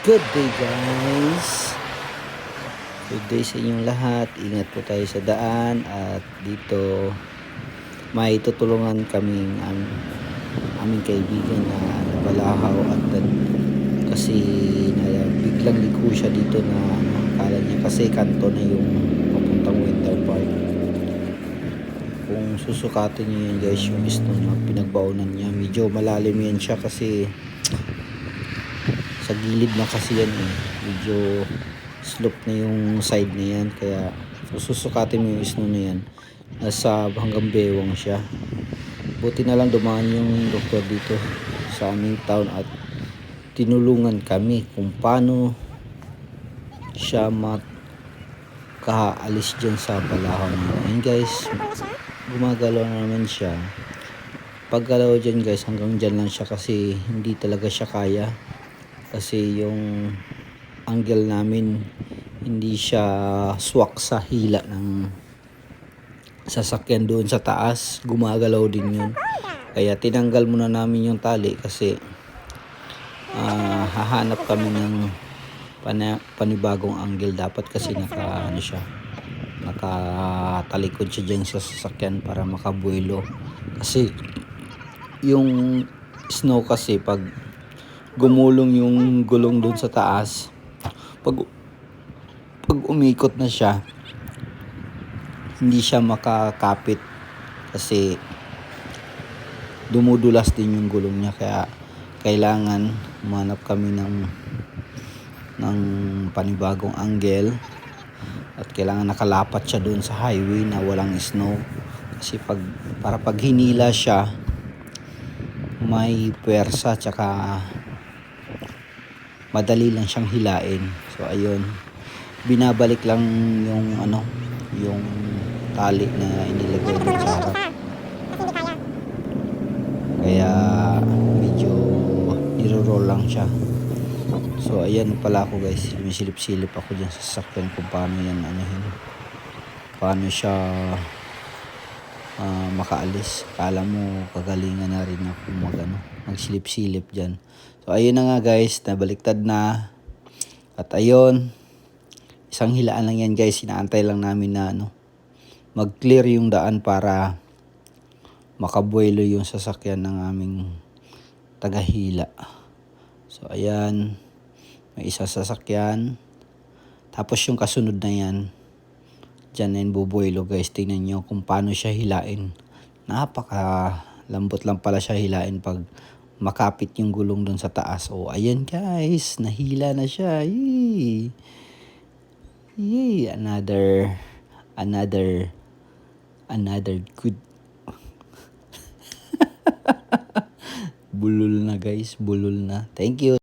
Good day guys. Good day sa inyong lahat. Ingat po tayo sa daan at dito may tutulungan kaming aming kaibigan na nabalahaw at kasi na biglang liko siya dito na akala niya kasi kanto na yung papuntang Winter Park. Kung susukatin niyo yan guys, yung snow na pinagbaunan niya, medyo malalim yan siya kasi sa gilid na kasi yan eh. Medyo slope na yung side na yan, kaya susukatin mo yung snow na yan, nasa hanggang bewang siya. Buti na lang dumaan yung doktor dito sa aming town at tinulungan kami kung paano siya makaalis dyan sa balahon niya. Ayun guys, gumagalaw na naman siya. Paggalaw dyan guys, hanggang dyan lang siya kasi hindi talaga siya kaya. Kasi yung angle namin hindi siya swak sa hila ng sasakyan doon sa taas, gumagalaw din yun. Kaya tinanggal muna namin yung tali kasi hahanap kami ng panibagong angle. Dapat kasi nakatalikod siya dyan sa sasakyan para makabuelo. Kasi yung snow kasi pag gumulong yung gulong doon sa taas, pag umikot na siya, hindi siya makakapit kasi dumudulas din yung gulong niya. Kaya kailangan humanap kami ng panibagong angle at kailangan nakalapat siya doon sa highway na walang snow kasi para pag hinila siya may puwersa, tsaka madali lang siyang hilain. So ayun, binabalik lang yung tali na inilagay doon sa harap, kaya medyo niro-roll lang siya. So ayan pala ako guys, silip-silip ako dyan sa sasakyan kung paano yan paano siya makaalis. Kala mo kagalingan na rin ako magsilip-silip dyan. So ayun na nga guys, nabaliktad na. At ayun, isang hilaan lang yan guys, inaantay lang namin na mag-clear yung daan para makabuelo yung sasakyan ng aming tagahila. So ayan, may isa sasakyan, tapos yung kasunod na yan, dyan na yung bubuelo guys. Tingnan nyo kung paano siya hilain. Napaka lambot lang pala siya hilain pag makapit yung gulong dun sa taas. Oh, ayan guys, nahila na siya. Yay! Yay! Another good. Bulol na guys, bulol na. Thank you.